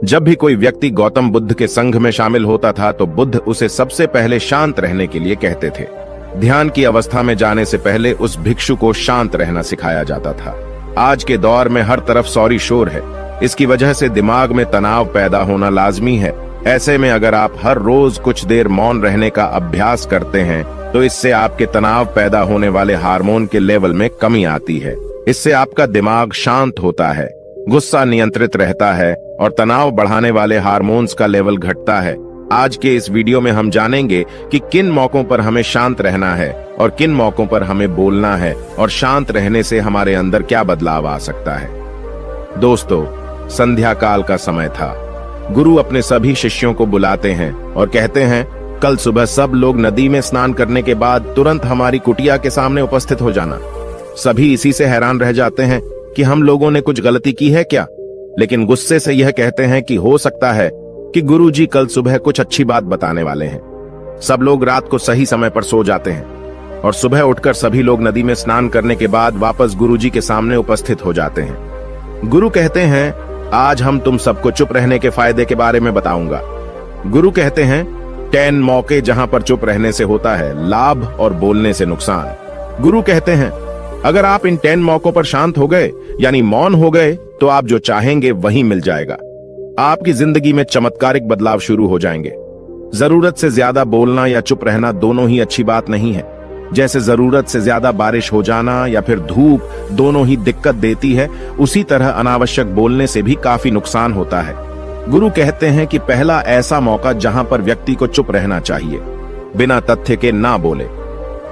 जब भी कोई व्यक्ति गौतम बुद्ध के संघ में शामिल होता था तो बुद्ध उसे सबसे पहले शांत रहने के लिए कहते थे। ध्यान की अवस्था में जाने से पहले उस भिक्षु को शांत रहना सिखाया जाता था। आज के दौर में हर तरफ सौरी शोर है। इसकी वजह से दिमाग में तनाव पैदा होना लाजमी है। ऐसे में अगर आप हर रोज कुछ देर मौन रहने का अभ्यास करते हैं तो इससे आपके तनाव पैदा होने वाले हार्मोन के लेवल में कमी आती है। इससे आपका दिमाग शांत होता है, गुस्सा नियंत्रित रहता है और तनाव बढ़ाने वाले हार्मोन्स का लेवल घटता है। आज के इस वीडियो में हम जानेंगे कि किन मौकों पर हमें शांत रहना है और किन मौकों पर हमें बोलना है और शांत रहने से हमारे अंदर क्या बदलाव आ सकता है। दोस्तों, संध्या काल का समय था। गुरु अपने सभी शिष्यों को बुलाते हैं और कहते हैं, कल सुबह सब लोग नदी में स्नान करने के बाद तुरंत हमारी कुटिया के सामने उपस्थित हो जाना। सभी इसी से हैरान रह जाते हैं कि हम लोगों ने कुछ गलती की है क्या, लेकिन गुस्से से यह कहते हैं कि हो सकता है कि गुरुजी कल सुबह कुछ अच्छी बात बताने वाले हैं। सब लोग रात को सही समय पर सो जाते हैं और सुबह उठकर सभी लोग नदी में स्नान करने के बाद वापस गुरुजी के सामने उपस्थित हो जाते हैं। गुरु कहते हैं, आज हम तुम सबको चुप रहने के फायदे के बारे में बताऊंगा। गुरु कहते हैं, 10 मौके जहां पर चुप रहने से होता है लाभ और बोलने से नुकसान। गुरु कहते हैं, अगर आप इन 10 मौकों पर शांत हो गए यानी मौन हो गए तो आप जो चाहेंगे वही मिल जाएगा। आपकी जिंदगी में चमत्कारिक बदलाव शुरू हो जाएंगे। जरूरत से ज्यादा बोलना या चुप रहना दोनों ही अच्छी बात नहीं है। जैसे जरूरत से ज्यादा बारिश हो जाना या फिर धूप दोनों ही दिक्कत देती है, उसी तरह अनावश्यक बोलने से भी काफी नुकसान होता है। गुरु कहते हैं कि पहला ऐसा मौका जहां पर व्यक्ति को चुप रहना चाहिए, बिना तथ्य के ना बोले।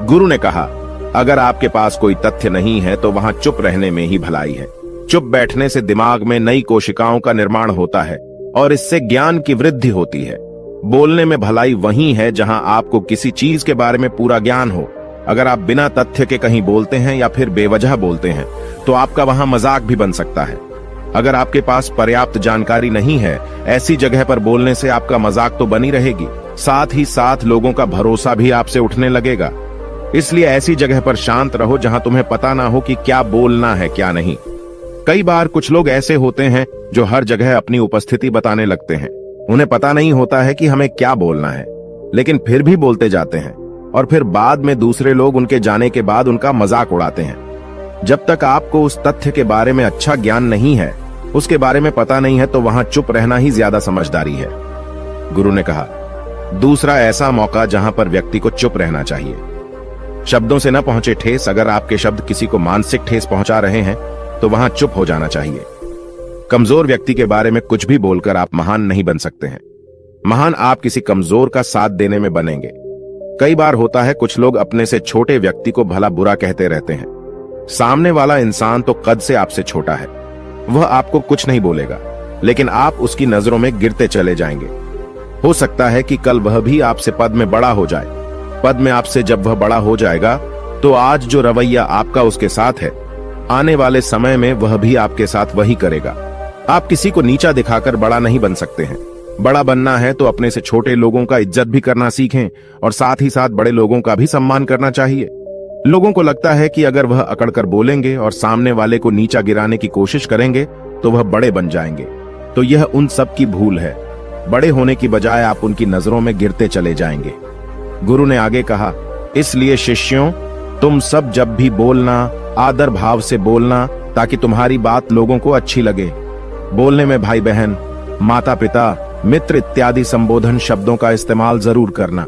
गुरु ने कहा, अगर आपके पास कोई तथ्य नहीं है तो वहां चुप रहने में ही भलाई है। चुप बैठने से दिमाग में नई कोशिकाओं का निर्माण होता है और इससे ज्ञान की वृद्धि होती है। बोलने में भलाई वही है जहां आपको किसी चीज के बारे में पूरा ज्ञान हो। अगर आप बिना तथ्य के कहीं बोलते हैं या फिर बेवजह बोलते हैं तो आपका वहां मजाक भी बन सकता है। अगर आपके पास पर्याप्त जानकारी नहीं है, ऐसी जगह पर बोलने से आपका मजाक तो बनी रहेगी, साथ ही साथ लोगों का भरोसा भी आपसे उठने लगेगा। इसलिए ऐसी जगह पर शांत रहो जहां तुम्हें पता ना हो कि क्या बोलना है क्या नहीं। कई बार कुछ लोग ऐसे होते हैं जो हर जगह अपनी उपस्थिति बताने लगते हैं। उन्हें पता नहीं होता है कि हमें क्या बोलना है, लेकिन फिर भी बोलते जाते हैं और फिर बाद में दूसरे लोग उनके जाने के बाद उनका मजाक उड़ाते हैं। जब तक आपको उस तथ्य के बारे में अच्छा ज्ञान नहीं है, उसके बारे में पता नहीं है, तो वहां चुप रहना ही ज्यादा समझदारी है। गुरु ने कहा, दूसरा ऐसा मौका जहां पर व्यक्ति को चुप रहना चाहिए। शब्दों से न पहुंचे ठेस। अगर आपके शब्द किसी को मानसिक ठेस पहुंचा रहे हैं तो वहां चुप हो जाना चाहिए। कमजोर व्यक्ति के बारे में कुछ भी बोलकर आप महान नहीं बन सकते हैं। महान आप किसी कमजोर का साथ देने में बनेंगे। कई बार होता है कुछ लोग अपने से छोटे व्यक्ति को भला बुरा कहते रहते हैं। सामने वाला इंसान तो कद से आपसे छोटा है, वह आपको कुछ नहीं बोलेगा, लेकिन आप उसकी नजरों में गिरते चले जाएंगे। हो सकता है कि कल वह भी आपसे पद में बड़ा हो जाए। पद में आपसे जब वह बड़ा हो जाएगा तो आज जो रवैया आपका उसके साथ है, आने वाले समय में वह भी आपके साथ वही करेगा। आप किसी को नीचा दिखाकर बड़ा नहीं बन सकते हैं। बड़ा बनना है तो अपने से छोटे लोगों का इज्जत भी करना सीखें और साथ ही साथ बड़े लोगों का भी सम्मान करना चाहिए। लोगों को लगता है कि अगर वह अकड़कर बोलेंगे और सामने वाले को नीचा गिराने की कोशिश करेंगे तो वह बड़े बन जाएंगे, तो यह उन सब की भूल है। बड़े होने की बजाय आप उनकी नजरों में गिरते चले जाएंगे। गुरु ने आगे कहा, इसलिए शिष्यों, तुम सब जब भी बोलना आदर भाव से बोलना ताकि तुम्हारी बात लोगों को अच्छी लगे। बोलने में भाई बहन, माता पिता, मित्र इत्यादि संबोधन शब्दों का इस्तेमाल जरूर करना।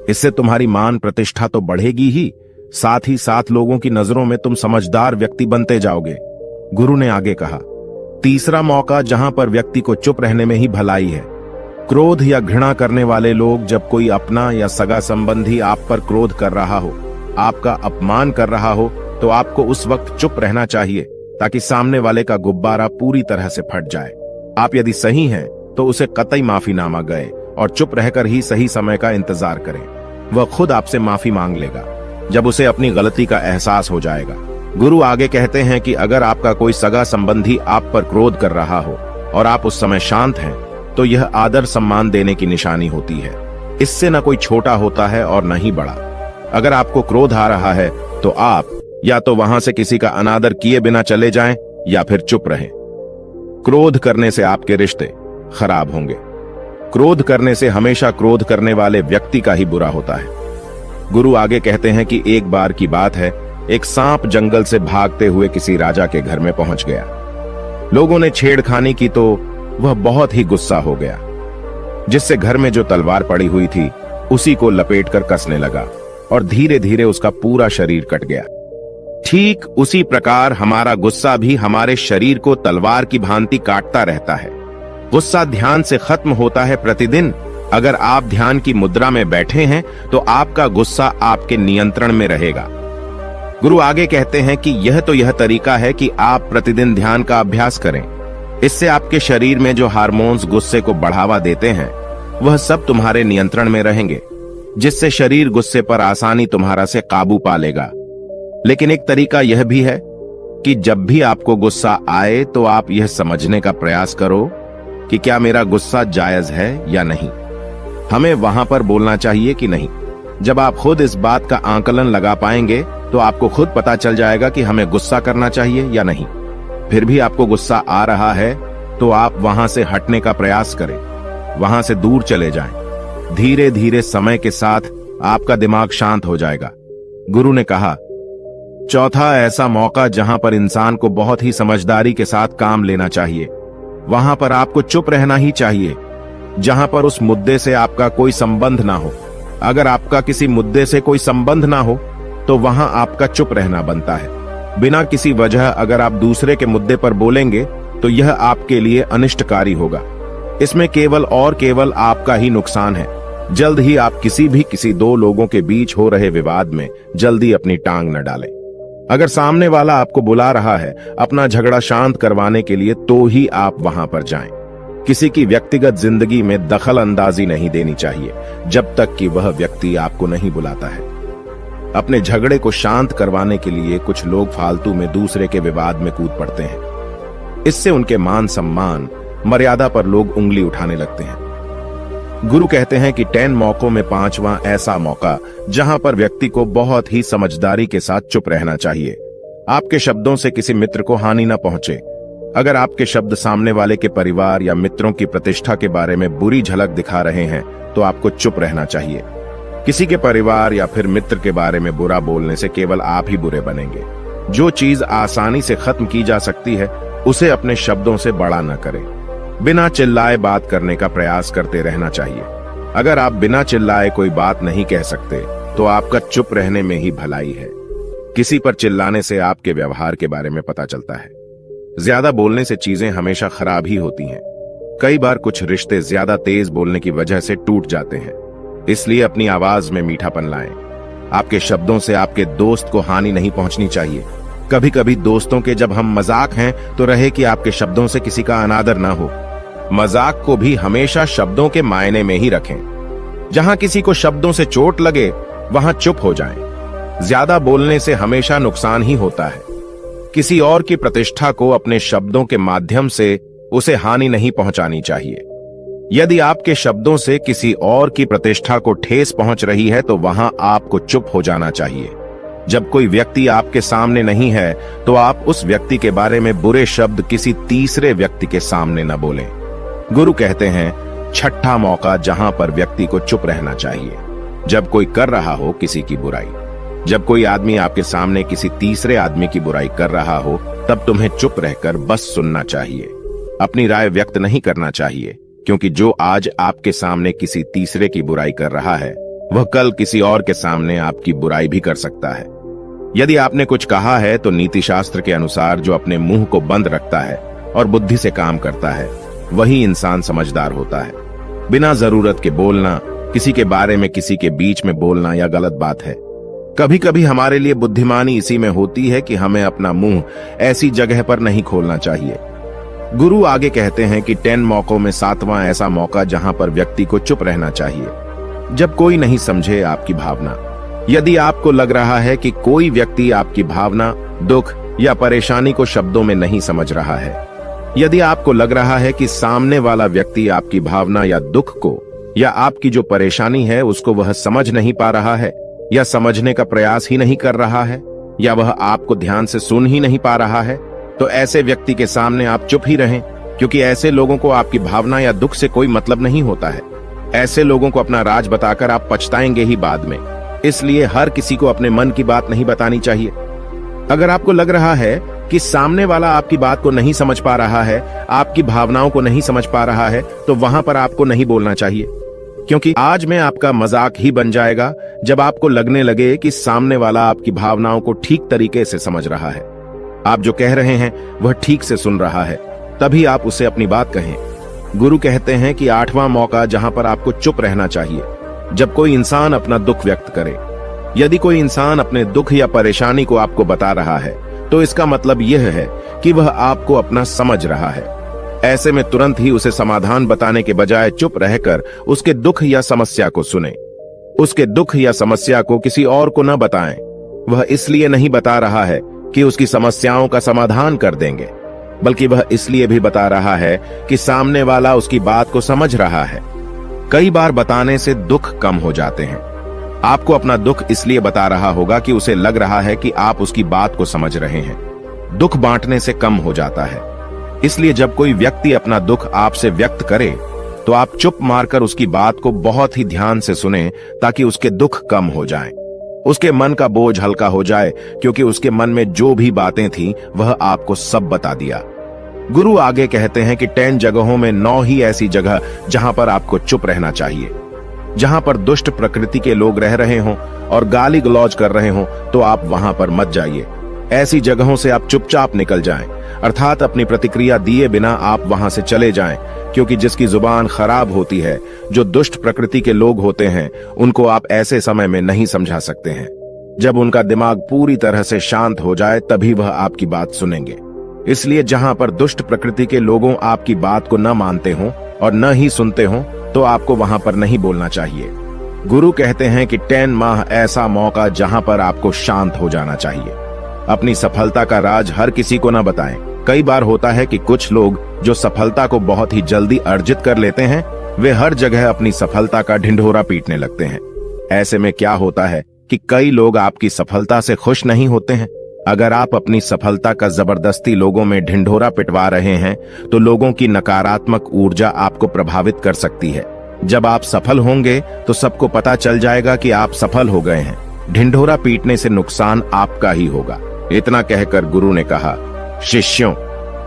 इससे तुम्हारी मान प्रतिष्ठा तो बढ़ेगी ही, साथ ही साथ लोगों की नजरों में तुम समझदार व्यक्ति बनते जाओगे। गुरु ने आगे कहा, तीसरा मौका जहां पर व्यक्ति को चुप रहने में ही भलाई है। क्रोध या घृणा करने वाले लोग, जब कोई अपना या सगा संबंधी आप पर क्रोध कर रहा हो, आपका अपमान कर रहा हो, तो आपको उस वक्त चुप रहना चाहिए ताकि सामने वाले का गुब्बारा पूरी तरह से फट जाए। आप यदि सही हैं तो उसे कतई माफीनामा गए और चुप रहकर ही सही समय का इंतजार करें। वह खुद आपसे माफी मांग लेगा जब उसे अपनी गलती का एहसास हो जाएगा। गुरु आगे कहते हैं कि अगर आपका कोई सगा संबंधी आप पर क्रोध कर रहा हो और आप उस समय शांत हैं, तो यह आदर सम्मान देने की निशानी होती है। इससे न कोई छोटा होता है और न ही बड़ा। अगर आपको क्रोध आ रहा है तो आप या तो वहां से किसी का अनादर किए बिना चले जाएं या फिर चुप रहें। क्रोध करने से आपके रिश्ते, खराब होंगे। क्रोध करने से हमेशा क्रोध करने वाले व्यक्ति का ही बुरा होता है। गुरु आगे कहते हैं कि एक बार की बात है, एक सांप जंगल से भागते हुए किसी राजा के घर में पहुंच गया। लोगों ने छेड़खानी की तो वह बहुत ही गुस्सा हो गया, जिससे घर में जो तलवार पड़ी हुई थी उसी को लपेटकर कसने लगा और धीरे धीरे उसका पूरा शरीर कट गया। ठीक उसी प्रकार हमारा गुस्सा भी हमारे शरीर को तलवार की भांति काटता रहता है। गुस्सा ध्यान से खत्म होता है प्रतिदिन। अगर आप ध्यान की मुद्रा में बैठे हैं तो आपका गुस्सा आपके नियंत्रण में रहेगा। गुरु आगे कहते हैं कि यह तरीका है कि आप प्रतिदिन ध्यान का अभ्यास करें। इससे आपके शरीर में जो हार्मोन्स गुस्से को बढ़ावा देते हैं वह सब तुम्हारे नियंत्रण में रहेंगे, जिससे शरीर गुस्से पर आसानी तुम्हारा से काबू पा लेगा। लेकिन एक तरीका यह भी है कि जब भी आपको गुस्सा आए तो आप यह समझने का प्रयास करो कि क्या मेरा गुस्सा जायज है या नहीं। हमें वहां पर बोलना चाहिए कि नहीं। जब आप खुद इस बात का आकलन लगा पाएंगे तो आपको खुद पता चल जाएगा कि हमें गुस्सा करना चाहिए या नहीं। फिर भी आपको गुस्सा आ रहा है तो आप वहां से हटने का प्रयास करें, वहां से दूर चले जाएं। धीरे धीरे समय के साथ आपका दिमाग शांत हो जाएगा। गुरु ने कहा, चौथा ऐसा मौका जहां पर इंसान को बहुत ही समझदारी के साथ काम लेना चाहिए, वहां पर आपको चुप रहना ही चाहिए, जहां पर उस मुद्दे से आपका कोई संबंध ना हो। अगर आपका किसी मुद्दे से कोई संबंध ना हो तो वहां आपका चुप रहना बनता है। बिना किसी वजह अगर आप दूसरे के मुद्दे पर बोलेंगे तो यह आपके लिए अनिष्टकारी होगा। इसमें केवल और केवल आपका ही नुकसान है। जल्द ही आप किसी दो लोगों के बीच हो रहे विवाद में जल्दी अपनी टांग न डालें। अगर सामने वाला आपको बुला रहा है अपना झगड़ा शांत करवाने के लिए तो ही आप वहां पर जाएं। किसी की व्यक्तिगत जिंदगी में दखल अंदाजी नहीं देनी चाहिए जब तक कि वह व्यक्ति आपको नहीं बुलाता है। अपने झगड़े को शांत करवाने के लिए कुछ लोग फालतू में दूसरे के विवाद में कूद पड़ते हैं। इससे उनके मान सम्मान मर्यादा पर लोग उंगली उठाने लगते हैं। गुरु कहते हैं कि 10 मौकों में 5वां ऐसा मौका जहां पर व्यक्ति को बहुत ही समझदारी के साथ चुप रहना चाहिए। आपके शब्दों से किसी मित्र को हानि न पहुंचे। अगर आपके शब्द सामने वाले के परिवार या मित्रों की प्रतिष्ठा के बारे में बुरी झलक दिखा रहे हैं तो आपको चुप रहना चाहिए। किसी के परिवार या फिर मित्र के बारे में बुरा बोलने से केवल आप ही बुरे बनेंगे। जो चीज आसानी से खत्म की जा सकती है उसे अपने शब्दों से बड़ा न करें। बिना चिल्लाए बात करने का प्रयास करते रहना चाहिए। अगर आप बिना चिल्लाए कोई बात नहीं कह सकते तो आपका चुप रहने में ही भलाई है। किसी पर चिल्लाने से आपके व्यवहार के बारे में पता चलता है। ज्यादा बोलने से चीजें हमेशा खराब ही होती हैं। कई बार कुछ रिश्ते ज्यादा तेज बोलने की वजह से टूट जाते हैं। इसलिए अपनी आवाज में मीठापन लाएं। आपके शब्दों से आपके दोस्त को हानि नहीं पहुंचनी चाहिए। कभी कभी दोस्तों के जब हम मजाक हैं तो रहे कि आपके शब्दों से किसी का अनादर ना हो। मजाक को भी हमेशा शब्दों के मायने में ही रखें। जहां किसी को शब्दों से चोट लगे वहां चुप हो जाएं। ज्यादा बोलने से हमेशा नुकसान ही होता है। किसी और की प्रतिष्ठा को अपने शब्दों के माध्यम से उसे हानि नहीं पहुंचानी चाहिए। यदि आपके शब्दों से किसी और की प्रतिष्ठा को ठेस पहुंच रही है तो वहां आपको चुप हो जाना चाहिए। जब कोई व्यक्ति आपके सामने नहीं है तो आप उस व्यक्ति के बारे में बुरे शब्द किसी तीसरे व्यक्ति के सामने न बोलें। गुरु कहते हैं, छठा मौका जहां पर व्यक्ति को चुप रहना चाहिए, जब कोई कर रहा हो किसी की बुराई। जब कोई आदमी आपके सामने किसी तीसरे आदमी की बुराई कर रहा हो तब तुम्हें चुप रहकर बस सुनना चाहिए। अपनी राय व्यक्त नहीं करना चाहिए, क्योंकि जो आज आपके सामने किसी तीसरे की बुराई कर रहा है वह कल किसी और के सामने आपकी बुराई भी कर सकता है। यदि आपने कुछ कहा है तो नीति शास्त्र के अनुसार जो अपने मुंह को बंद रखता है और बुद्धि से काम करता है वही इंसान समझदार होता है। बिना जरूरत के बोलना, किसी के बारे में किसी के बीच में बोलना यह गलत बात है। कभी कभी हमारे लिए बुद्धिमानी इसी में होती है कि हमें अपना मुंह ऐसी जगह पर नहीं खोलना चाहिए। गुरु आगे कहते हैं कि 10 मौकों में 7वां ऐसा मौका जहां पर व्यक्ति को चुप रहना चाहिए, जब कोई नहीं समझे आपकी भावना। यदि आपको लग रहा है कि कोई व्यक्ति आपकी भावना, दुख या परेशानी को शब्दों में नहीं समझ रहा है, यदि आपको लग रहा है कि सामने वाला व्यक्ति आपकी भावना या दुख को या आपकी जो परेशानी है उसको वह समझ नहीं पा रहा है या समझने का प्रयास ही नहीं कर रहा है या वह आपको ध्यान से सुन ही नहीं पा रहा है, तो ऐसे व्यक्ति के सामने आप चुप ही रहें। क्योंकि ऐसे लोगों को आपकी भावना या दुख से कोई मतलब नहीं होता है। ऐसे लोगों को अपना राज बताकर आप पछताएंगे ही बाद में। इसलिए हर किसी को अपने मन की बात नहीं बतानी चाहिए। अगर आपको लग रहा है कि सामने वाला आपकी बात को नहीं समझ पा रहा है, आपकी भावनाओं को नहीं समझ पा रहा है, तो वहां पर आपको नहीं बोलना चाहिए, क्योंकि आज में आपका मजाक ही बन जाएगा जब आपको लगने लगे कि सामने वाला आपकी भावनाओं को ठीक तरीके से समझ रहा है, आप जो कह रहे हैं वह ठीक से सुन रहा है, तभी आप उसे अपनी बात कहें। गुरु कहते हैं कि 8वां मौका जहां पर आपको चुप रहना चाहिए, जब कोई इंसान अपना दुख व्यक्त करे। यदि कोई इंसान अपने दुख या परेशानी को आपको बता रहा है, तो इसका मतलब यह है कि वह आपको अपना समझ रहा है। ऐसे में तुरंत ही उसे समाधान बताने के बजाय चुप रहकर उसके दुख या समस्या को सुने। उसके दुख या समस्या को किसी और को न बताएं। वह इसलिए नहीं बता रहा है कि उसकी समस्याओं का समाधान कर देंगे, बल्कि वह इसलिए भी बता रहा है कि सामने वाला उसकी बात को समझ रहा है। कई बार बताने से दुख कम हो जाते हैं। आपको अपना दुख इसलिए बता रहा होगा कि उसे लग रहा है कि आप उसकी बात को समझ रहे हैं। दुख बांटने से कम हो जाता है। इसलिए जब कोई व्यक्ति अपना दुख आपसे व्यक्त करे, तो आप चुप मारकर उसकी बात को बहुत ही ध्यान से सुने, ताकि उसके दुख कम हो जाएं। उसके मन का बोझ हल्का हो जाए, क्योंकि उसके मन में जो भी बातें थीं, वह आपको सब बता दिया। गुरु आगे कहते हैं कि 10 जगहों में 9 ही ऐसी जगह जहां पर आपको चुप रहना चाहिए। जहां पर दुष्ट प्रकृति के लोग रह रहे हों और गाली गलौज कर रहे हों, तो आप वहां पर मत जाइए। ऐसी जगहों से आप चुपचाप निकल जाएं, अर्थात अपनी प्रतिक्रिया दिए बिना आप वहां से चले जाएं, क्योंकि जिसकी जुबान खराब होती है, जो दुष्ट प्रकृति के लोग होते हैं, उनको आप ऐसे समय में नहीं समझा सकते हैं। जब उनका दिमाग पूरी तरह से शांत हो जाए, तभी वह आपकी बात सुनेंगे। इसलिए जहां पर दुष्ट प्रकृति के लोगों आपकी बात को न मानते हों और न ही सुनते हों, तो आपको वहां पर नहीं बोलना चाहिए। गुरु कहते हैं कि 10 माह ऐसा मौका जहां पर आपको शांत हो जाना चाहिए। अपनी सफलता का राज हर किसी को न बताएं। कई बार होता है कि कुछ लोग जो सफलता को बहुत ही जल्दी अर्जित कर लेते हैं, वे हर जगह अपनी सफलता का ढिंढोरा पीटने लगते हैं। ऐसे में क्या होता है कि कई लोग आपकी सफलता से खुश नहीं होते हैं। अगर आप अपनी सफलता का जबरदस्ती लोगों में ढिंढोरा पिटवा रहे हैं, तो लोगों की नकारात्मक ऊर्जा आपको प्रभावित कर सकती है। जब आप सफल होंगे, तो सबको पता चल जाएगा कि आप सफल हो गए हैं। ढिंढोरा पीटने से नुकसान आपका ही होगा। इतना कहकर गुरु ने कहा, शिष्यों,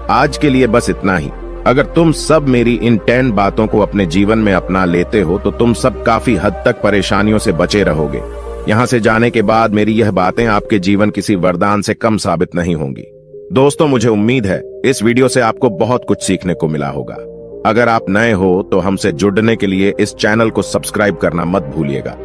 आज के लिए बस इतना ही। अगर तुम सब मेरी इन 10 बातों को अपने जीवन में अपना लेते हो, तो तुम सब काफी हद तक परेशानियों से बचे रहोगे। यहाँ से जाने के बाद मेरी यह बातें आपके जीवन किसी वरदान से कम साबित नहीं होंगी। दोस्तों, मुझे उम्मीद है इस वीडियो से आपको बहुत कुछ सीखने को मिला होगा। अगर आप नए हो तो हमसे जुड़ने के लिए इस चैनल को सब्सक्राइब करना मत भूलिएगा।